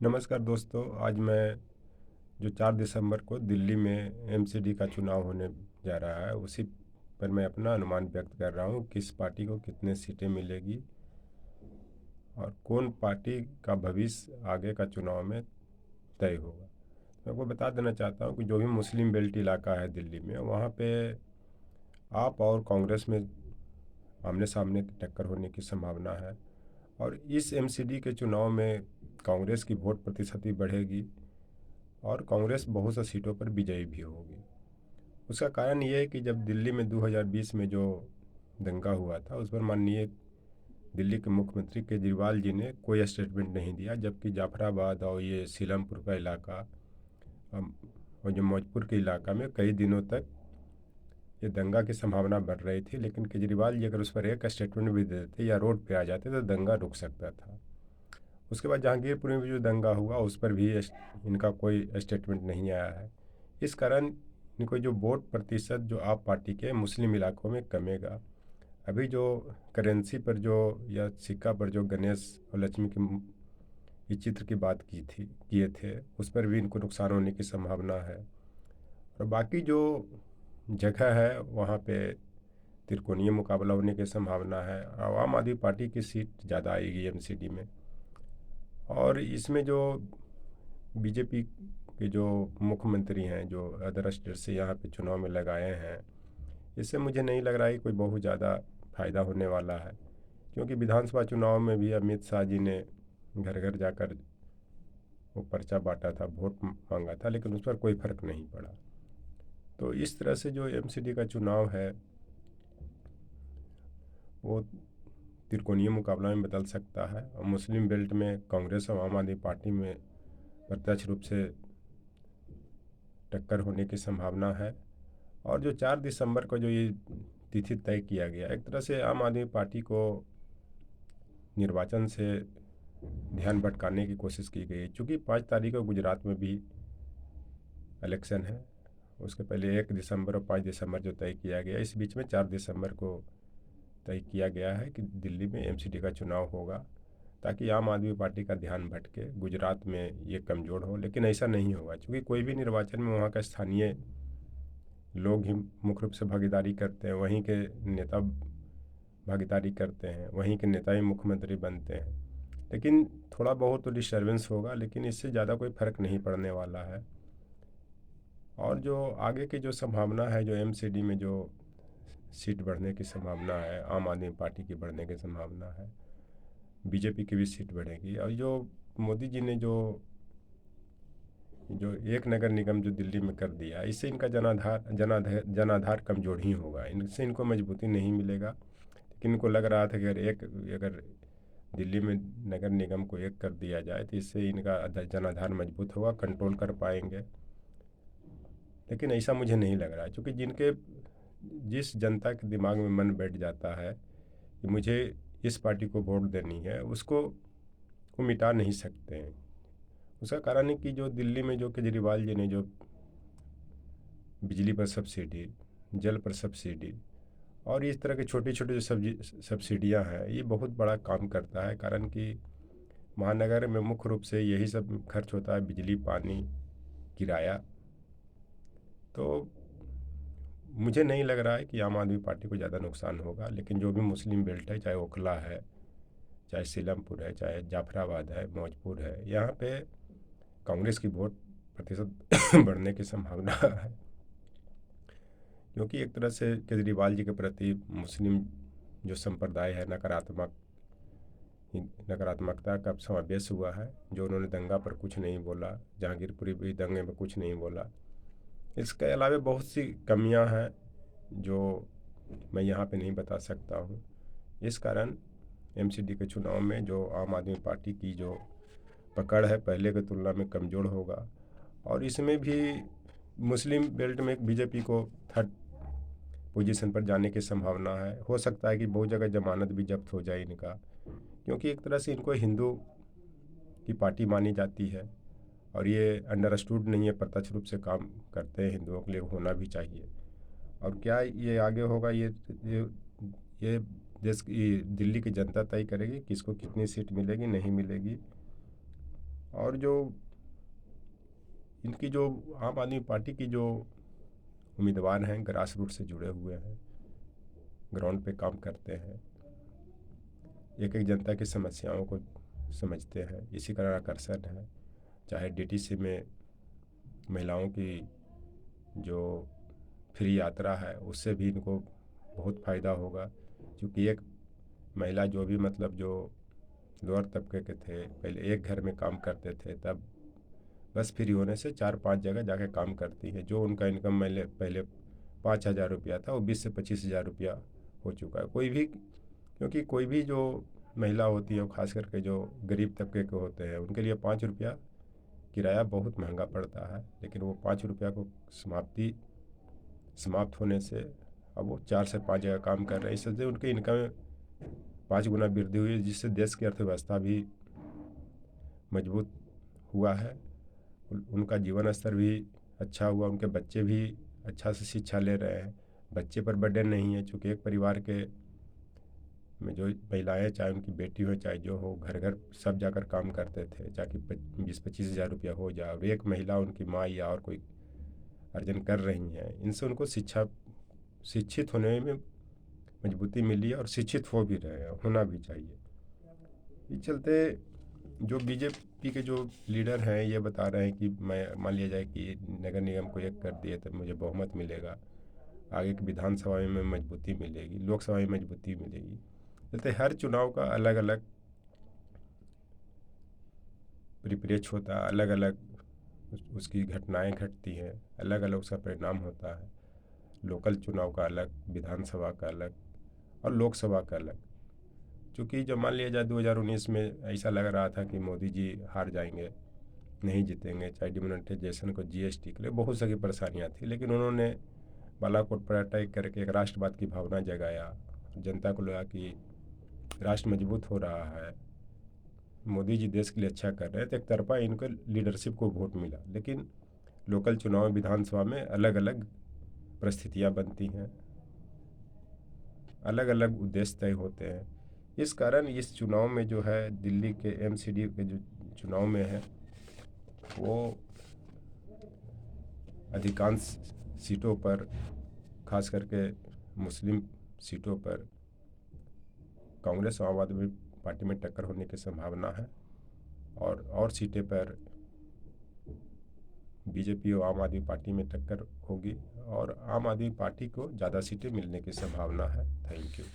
नमस्कार दोस्तों। आज मैं जो 4 दिसंबर को दिल्ली में एमसीडी का चुनाव होने जा रहा है, उसी पर मैं अपना अनुमान व्यक्त कर रहा हूँ किस पार्टी को कितने सीटें मिलेगी और कौन पार्टी का भविष्य आगे का चुनाव में तय होगा। मैं आपको बता देना चाहता हूँ कि जो भी मुस्लिम बेल्ट इलाका है दिल्ली में, वहाँ पे आप और कांग्रेस में आमने सामने की टक्कर होने की संभावना है। और इस एमसीडी के चुनाव में कांग्रेस की वोट प्रतिशत बढ़ेगी और कांग्रेस बहुत सी सीटों पर विजयी भी होगी। उसका कारण ये है कि जब दिल्ली में 2020 में जो दंगा हुआ था, उस पर माननीय दिल्ली के मुख्यमंत्री केजरीवाल जी ने कोई स्टेटमेंट नहीं दिया, जबकि जाफराबाद और ये सीलमपुर का इलाका और जो मौजपुर के इलाका में कई दिनों तक ये दंगा की संभावना बढ़ रही थी। लेकिन केजरीवाल जी अगर उस पर एक स्टेटमेंट भी दे देते या रोड पे आ जाते तो दंगा रुक सकता था। उसके बाद जहांगीरपुर में भी जो दंगा हुआ, उस पर भी इनका कोई स्टेटमेंट नहीं आया है। इस कारण इनको जो वोट प्रतिशत जो आप पार्टी के मुस्लिम इलाकों में कमेगा। अभी जो करेंसी पर जो या सिक्का पर जो गणेश और लक्ष्मी की चित्र की बात की थी किए थे, उस पर भी इनको नुकसान होने की संभावना है। और बाकी जो जगह है वहाँ पे त्रिकोणीय मुकाबला होने की संभावना है। आम आदमी पार्टी की सीट ज़्यादा आएगी एमसीडी में। और इसमें जो बीजेपी के जो मुख्यमंत्री हैं जो अदर स्टेट से यहाँ पे चुनाव में लगाए हैं, इससे मुझे नहीं लग रहा है कि कोई बहुत ज़्यादा फ़ायदा होने वाला है। क्योंकि विधानसभा चुनाव में भी अमित शाह जी ने घर घर जाकर वो पर्चा बांटा था, वोट मांगा था, लेकिन उस पर कोई फ़र्क नहीं पड़ा। तो इस तरह से जो एमसीडी का चुनाव है वो त्रिकोणीय मुकाबला में बदल सकता है। और मुस्लिम बेल्ट में कांग्रेस और आम आदमी पार्टी में प्रत्यक्ष रूप से टक्कर होने की संभावना है। और जो 4 दिसंबर को जो ये तिथि तय किया गया, एक तरह से आम आदमी पार्टी को निर्वाचन से ध्यान भटकाने की कोशिश की गई। चूँकि 5 तारीख को गुजरात में भी इलेक्शन है, उसके पहले 1 दिसंबर और 5 दिसंबर जो तय किया गया, इस बीच में 4 दिसंबर को तय किया गया है कि दिल्ली में एमसीडी का चुनाव होगा, ताकि आम आदमी पार्टी का ध्यान भटके, गुजरात में ये कमज़ोर हो। लेकिन ऐसा नहीं होगा, क्योंकि कोई भी निर्वाचन में वहाँ का स्थानीय लोग ही मुख्य रूप से भागीदारी करते हैं, वहीं के नेता भागीदारी करते हैं, वहीं के नेता ही मुख्यमंत्री बनते हैं। लेकिन थोड़ा बहुत तो डिस्टर्बेंस होगा, लेकिन इससे ज़्यादा कोई फ़र्क नहीं पड़ने वाला है। और जो आगे की जो संभावना है, जो एमसीडी में जो सीट बढ़ने की संभावना है, आम आदमी पार्टी की बढ़ने की संभावना है, बीजेपी की भी सीट बढ़ेगी। और जो मोदी जी ने जो जो एक नगर निगम जो दिल्ली में कर दिया, इससे इनका जनाधार कमजोर ही होगा, इनसे इनको मजबूती नहीं मिलेगा। लेकिन इनको लग रहा था कि अगर दिल्ली में नगर निगम को एक कर दिया जाए तो इससे इनका जनाधार मजबूत होगा, कंट्रोल कर पाएंगे। लेकिन ऐसा मुझे नहीं लग रहा है, क्योंकि जिस जनता के दिमाग में मन बैठ जाता है कि मुझे इस पार्टी को वोट देनी है, उसको वो मिटा नहीं सकते हैं। उसका कारण है कि जो दिल्ली में जो केजरीवाल जी ने जो बिजली पर सब्सिडी, जल पर सब्सिडी और इस तरह के छोटी छोटी जो सब्सिडियाँ हैं, ये बहुत बड़ा काम करता है। कारण कि महानगर में मुख्य रूप से यही सब खर्च होता है, बिजली, पानी, किराया। तो मुझे नहीं लग रहा है कि आम आदमी पार्टी को ज़्यादा नुकसान होगा। लेकिन जो भी मुस्लिम बेल्ट है, चाहे ओखला है, चाहे सीलमपुर है, चाहे जाफराबाद है, मौजपुर है, यहाँ पे कांग्रेस की वोट प्रतिशत बढ़ने की संभावना है। क्योंकि एक तरह से केजरीवाल जी के प्रति मुस्लिम जो संप्रदाय है, नकारात्मकता का समावेश हुआ है। जो उन्होंने दंगा पर कुछ नहीं बोला, जहांगीरपुरी भी दंगे में कुछ नहीं बोला। इसके अलावा बहुत सी कमियां हैं जो मैं यहाँ पे नहीं बता सकता हूँ। इस कारण एमसीडी के चुनाव में जो आम आदमी पार्टी की जो पकड़ है, पहले की तुलना में कमज़ोर होगा। और इसमें भी मुस्लिम बेल्ट में बीजेपी को थर्ड पोजीशन पर जाने की संभावना है। हो सकता है कि बहुत जगह जमानत भी जब्त हो जाए इनका, क्योंकि एक तरह से इनको हिंदू की पार्टी मानी जाती है और ये अंडरस्टूड नहीं है, प्रत्यक्ष रूप से काम करते हैं, हिंदुओं के लिए होना भी चाहिए। और क्या ये आगे होगा, ये देश की दिल्ली की जनता तय करेगी किसको कितनी सीट मिलेगी, नहीं मिलेगी। और जो इनकी जो आम आदमी पार्टी की जो उम्मीदवार हैं ग्रास रूट से जुड़े हुए हैं, ग्राउंड पे काम करते हैं, एक एक जनता की समस्याओं को समझते हैं, इसी कारण आकर्षण है। चाहे डीटीसी में महिलाओं की जो फ्री यात्रा है उससे भी इनको बहुत फ़ायदा होगा, क्योंकि एक महिला जो भी मतलब जो लोअर तबके के थे, पहले एक घर में काम करते थे, तब बस फ्री होने से 4-5 जगह जाके काम करती हैं। जो उनका इनकम पहले 5,000 रुपया था वो 20 से 25,000 रुपया हो चुका है। कोई भी, क्योंकि कोई भी जो महिला होती है, खास करके जो गरीब तबके के होते हैं, उनके लिए 5 रुपया किराया बहुत महंगा पड़ता है, लेकिन वो 5 रुपया को समाप्त होने से अब वो 4 से 5 जगह काम कर रहे हैं। इससे उनके इनकम में 5 गुना वृद्धि हुई है, जिससे देश की अर्थव्यवस्था भी मजबूत हुआ है, उनका जीवन स्तर भी अच्छा हुआ, उनके बच्चे भी अच्छा से शिक्षा ले रहे हैं, बच्चे पर बर्डन नहीं है। चूँकि एक परिवार के में जो महिलाएं, चाहे उनकी बेटी हो चाहे जो हो, घर घर सब जाकर काम करते थे, जाकि 20-25 हज़ार रुपया हो जाए, और एक महिला उनकी माँ या और कोई अर्जन कर रही हैं, इनसे उनको शिक्षित होने में मजबूती मिली है, और शिक्षित हो भी रहे हैं, होना भी चाहिए। इस चलते जो बीजेपी के जो लीडर हैं ये बता रहे हैं कि मैं, मान लिया जाए कि नगर निगम को एक कर दिए तो मुझे बहुमत मिलेगा, आगे की विधानसभा में मजबूती मिलेगी, लोकसभा में मजबूती मिलेगी। चलते हर चुनाव का अलग अलग परिप्रेक्ष्य होता है, अलग अलग उसकी घटनाएं घटती हैं, अलग अलग उसका परिणाम होता है। लोकल चुनाव का अलग, विधानसभा का अलग और लोकसभा का अलग। चूँकि जब मान लिया जाए 2019 में ऐसा लग रहा था कि मोदी जी हार जाएंगे, नहीं जीतेंगे, चाहे डिमोनेटाइजेशन को, जीएसटी के लिए बहुत सारी परेशानियां थी, लेकिन उन्होंने बालाकोट पर अटैक करके एक राष्ट्रवाद की भावना जगाया, जनता को लगा कि राष्ट्र मजबूत हो रहा है, मोदी जी देश के लिए अच्छा कर रहे हैं, तो एक तरफा इनको लीडरशिप को वोट मिला। लेकिन लोकल चुनाव, विधानसभा में अलग अलग परिस्थितियाँ बनती हैं, अलग अलग उद्देश्य तय होते हैं। इस कारण इस चुनाव में जो है, दिल्ली के एमसीडी के जो चुनाव में है, वो अधिकांश सीटों पर, खास करके मुस्लिम सीटों पर, कांग्रेस और आम आदमी पार्टी में टक्कर होने की संभावना है, और सीटें पर बीजेपी और आम आदमी पार्टी में टक्कर होगी, और आम आदमी पार्टी को ज़्यादा सीटें मिलने की संभावना है। Thank you.